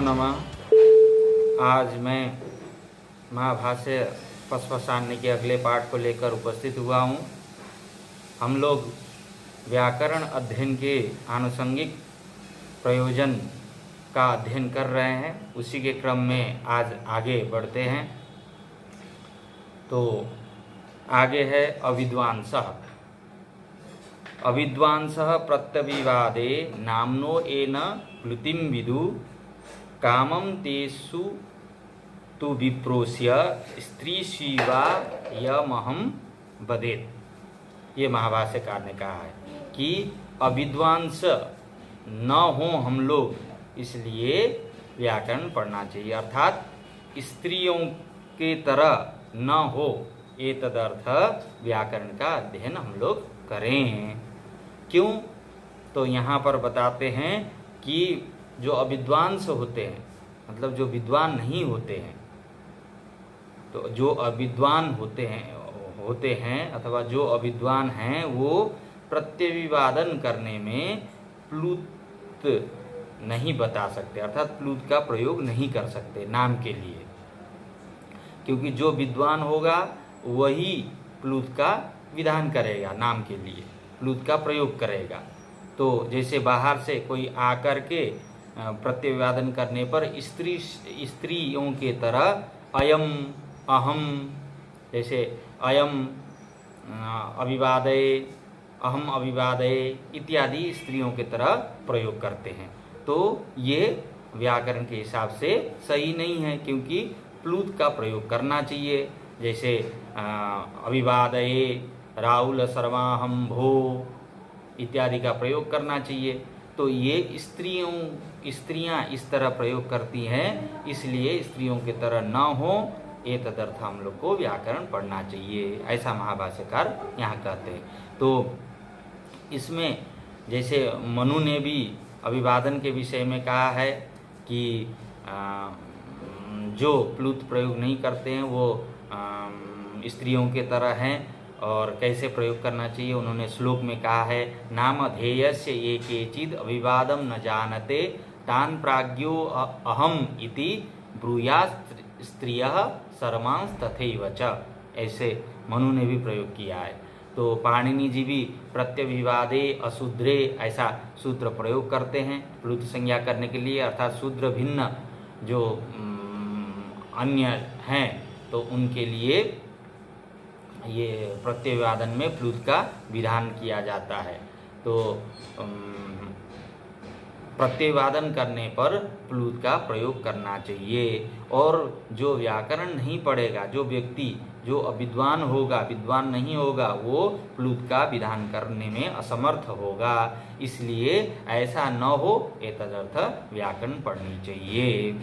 नमः। आज मैं महाभाष्य पशुपशान्य के अगले पाठ को लेकर उपस्थित हुआ हूँ। हम लोग व्याकरण अध्ययन के आनुषंगिक प्रयोजन का अध्ययन कर रहे हैं। उसी के क्रम में आज आगे बढ़ते हैं। तो आगे है अविद्वांसः। अविद्वांसः प्रत्यविवादे नाम्नो येन प्लुतिं विदु कामं तेषु तु विप्रोस्य स्त्रीशिवा यमहं वदेत्। ये महाभाष्यकार ने कहा है कि अविद्वांस न हो हम लोग, इसलिए व्याकरण पढ़ना चाहिए, अर्थात स्त्रियों के तरह न हो, ये तदर्थ व्याकरण का अध्ययन हम लोग करें। क्यों? तो यहाँ पर बताते हैं कि जो अविद्वांस होते हैं, मतलब जो विद्वान नहीं होते हैं, तो जो अविद्वान होते हैं अथवा जो अविद्वान हैं वो प्रत्यविवादन करने में प्लुत नहीं बता सकते, अर्थात प्लुत का प्रयोग नहीं कर सकते नाम के लिए। क्योंकि जो विद्वान होगा वही प्लुत का विधान करेगा, नाम के लिए प्लुत का प्रयोग करेगा। तो जैसे बाहर से कोई आकर के प्रत्यविवादन करने पर स्त्रियों के तरह अयम अहम, जैसे अयम अभिवादये, अहम अभिवादये इत्यादि स्त्रियों के तरह प्रयोग करते हैं। तो ये व्याकरण के हिसाब से सही नहीं है, क्योंकि प्लुत का प्रयोग करना चाहिए। जैसे अभिवादये राहुल सर्वाहम भो इत्यादि का प्रयोग करना चाहिए। तो ये स्त्रियां इस तरह प्रयोग करती हैं, इसलिए स्त्रियों के तरह न हो, ये तदर्थ हम लोग को व्याकरण पढ़ना चाहिए, ऐसा महाभाष्यकार यहाँ कहते हैं। तो इसमें जैसे मनु ने भी अभिवादन के विषय में कहा है कि जो प्लुत प्रयोग नहीं करते हैं वो स्त्रियों के तरह हैं, और कैसे प्रयोग करना चाहिए उन्होंने श्लोक में कहा है, नाम ध्येयस्य ये केचिद अभिवादम न जानते तान प्राज्ञो अहम इति ब्रूयात् स्त्रियः सर्वांस तथैव च। ऐसे मनु ने भी प्रयोग किया है। तो पाणिनि जी भी प्रत्यविवादे अशूद्रे ऐसा सूत्र प्रयोग करते हैं प्लुत संज्ञा करने के लिए, अर्थात शूद्र भिन्न जो अन्य हैं तो उनके लिए ये प्रत्यविवादन में प्लुत का विधान किया जाता है। तो प्रत्यविवादन करने पर प्लुत का प्रयोग करना चाहिए। और जो व्याकरण नहीं पढ़ेगा, जो व्यक्ति जो अविद्वान होगा, विद्वान नहीं होगा, वो प्लुत का विधान करने में असमर्थ होगा। इसलिए ऐसा न हो, ये तदर्थ व्याकरण पढ़नी चाहिए।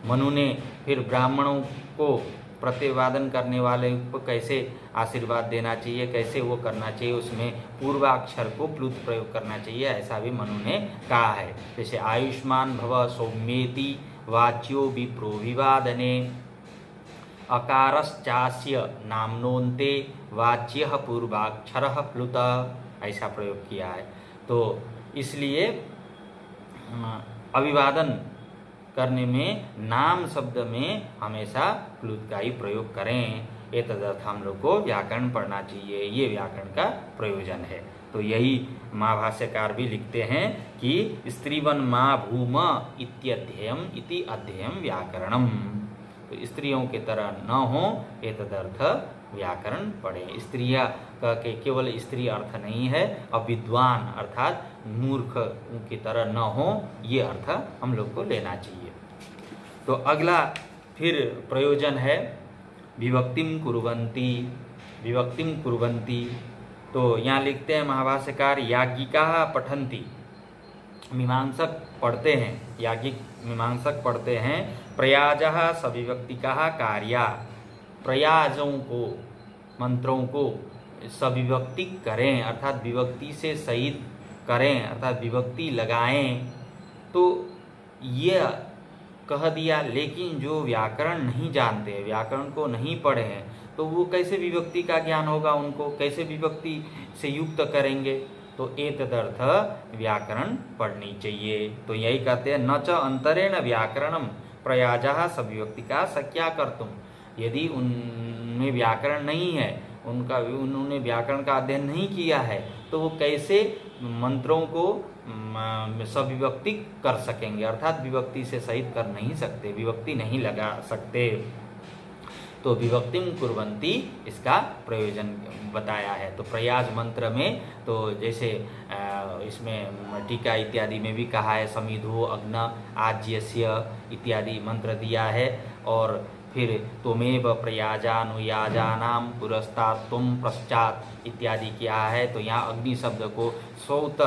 मनु ने फिर ब्राह्मणों को प्रत्यविवादन करने वाले को कैसे आशीर्वाद देना चाहिए, कैसे वो करना चाहिए, उसमें पूर्वाक्षर को प्लुत प्रयोग करना चाहिए, ऐसा भी मनु ने कहा है। जैसे आयुष्मान भव सौम्येति वाच्यो विप्रो विवादने अकारश्चास्य नाम्नोन्ते वाच्यः पूर्वाक्षरः प्लुत, ऐसा प्रयोग किया है। तो इसलिए अभिवादन करने में नाम शब्द में हमेशा प्लुत का ही प्रयोग करें, ये तदर्थ हम लोग को व्याकरण पढ़ना चाहिए। ये व्याकरण का प्रयोजन है। तो यही महाभाष्यकार भी लिखते हैं कि स्त्रीवन मा भूम इत्यध्ययम इति अध्ययम व्याकरणम। तो स्त्रियों के तरह न हो, ये तदर्थ व्याकरण पढ़ें। स्त्रियां का के केवल स्त्री अर्थ नहीं है, अविद्वान अर्थात मूर्ख की तरह न हो, ये अर्थ हम लोग को लेना चाहिए। तो अगला फिर प्रयोजन है विभक्तिम कुर्वन्ति। विभक्तिम कुर्वन्ति, तो यहाँ लिखते हैं महाभाष्यकार, याज्ञिकाः पठन्ति, मीमांसक पढ़ते हैं, याज्ञिक मीमांसक पढ़ते हैं, प्रयाजः सविभक्तिकाः कार्या, प्रयाजों को, मंत्रों को सविभक्ति करें, अर्थात विभक्ति से सहित करें, अर्थात विभक्ति लगाएं। तो ये कह दिया, लेकिन जो व्याकरण नहीं जानते, व्याकरण को नहीं पढ़े हैं, तो वो कैसे विभक्ति का ज्ञान होगा, उनको कैसे विभक्ति से युक्त करेंगे। तो एतदर्थ व्याकरण पढ़नी चाहिए। तो यही कहते हैं न च अंतरेण व्याकरणम प्रयाजः सविभक्तिका शक्या कर्तुम। यदि उनमें व्याकरण नहीं है, उन्होंने व्याकरण का अध्ययन नहीं किया है, तो वो कैसे मंत्रों को सविभक्ति कर सकेंगे, अर्थात विभक्ति से सहित कर नहीं सकते, विभक्ति नहीं लगा सकते। तो विभक्तिम कुर्वन्ति इसका प्रयोजन बताया है। तो प्रयाज मंत्र में तो जैसे इसमें टीका इत्यादि में भी कहा है समिधो अग्न आज्यस्य इत्यादि मंत्र दिया है। और फिर त्वमेव प्रयाजानुयाजानाम पुरस्तात् त्वं पश्चात् इत्यादि किया है। तो यहाँ अग्नि शब्द को सौत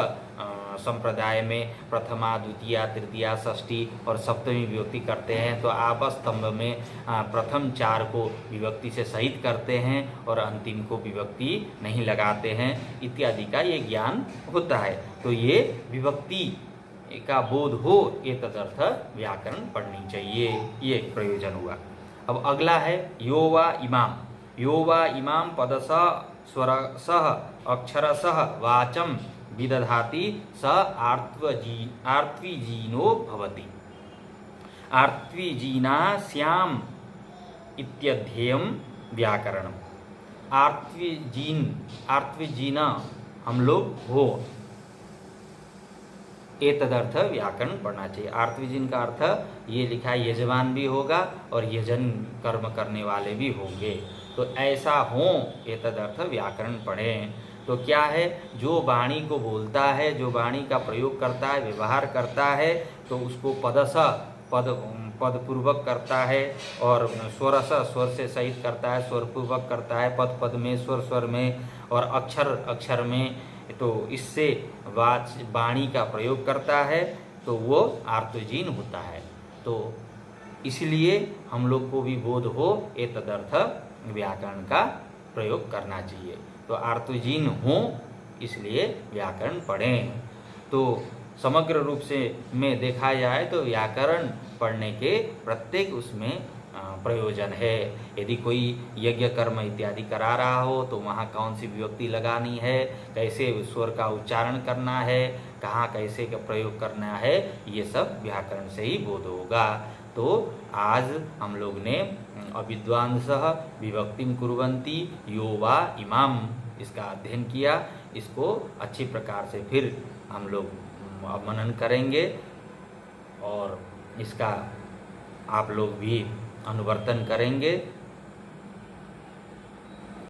संप्रदाय में प्रथमा द्वितीया तृतीया षष्ठी और सप्तमी विभक्ति करते हैं। तो आपस स्तंभ में प्रथम चार को विभक्ति से सहित करते हैं और अंतिम को विभक्ति नहीं लगाते हैं इत्यादि का ये ज्ञान होता है। तो ये विभक्ति का बोध हो ये तदर्थ व्याकरण पढ़नी चाहिए, ये प्रयोजन हुआ। अब अगला है यो वा इमाम। यो वा इमाम पदसः स्वरसः अक्षरसः वाचं विदधाति स आर्त्विजीनो भवति। आर्त्विजीना स्याम इत्यध्येयं व्याकरणम्। आर्त्विजीना हम लोग हो, एतदर्थ व्याकरण पढ़ना चाहिए। आर्त्विजीन का अर्थ ये लिखा है यजमान भी होगा और यजन कर्म करने वाले भी होंगे। तो ऐसा हो एतदर्थ व्याकरण पढ़ें। तो क्या है, जो वाणी को बोलता है, जो वाणी का प्रयोग करता है, व्यवहार करता है, तो उसको पदपूर्वक करता है और स्वरस स्वर से सहित करता है, स्वरपूर्वक करता है, पद में, स्वर में और अक्षर में। तो इससे वाणी का प्रयोग करता है तो वो आर्तजीन होता है। तो इसलिए हम लोग को भी बोध हो एतदर्थ व्याकरण का प्रयोग करना चाहिए। तो आर्तजीन हो इसलिए व्याकरण पढ़ें। तो समग्र रूप से में देखा जाए तो व्याकरण पढ़ने के प्रत्येक उसमें प्रयोजन है। यदि कोई यज्ञ कर्म इत्यादि करा रहा हो तो वहाँ कौन सी विभक्ति लगानी है, कैसे स्वर का उच्चारण करना है, कहाँ कैसे का प्रयोग करना है, ये सब व्याकरण से ही बोध होगा। तो आज हम लोग ने अविद्वांसः विभक्तिं कुर्वन्ति यो वा इमाम इसका अध्ययन किया। इसको अच्छी प्रकार से फिर हम लोग मनन करेंगे और इसका आप लोग भी अनुवर्तन करेंगे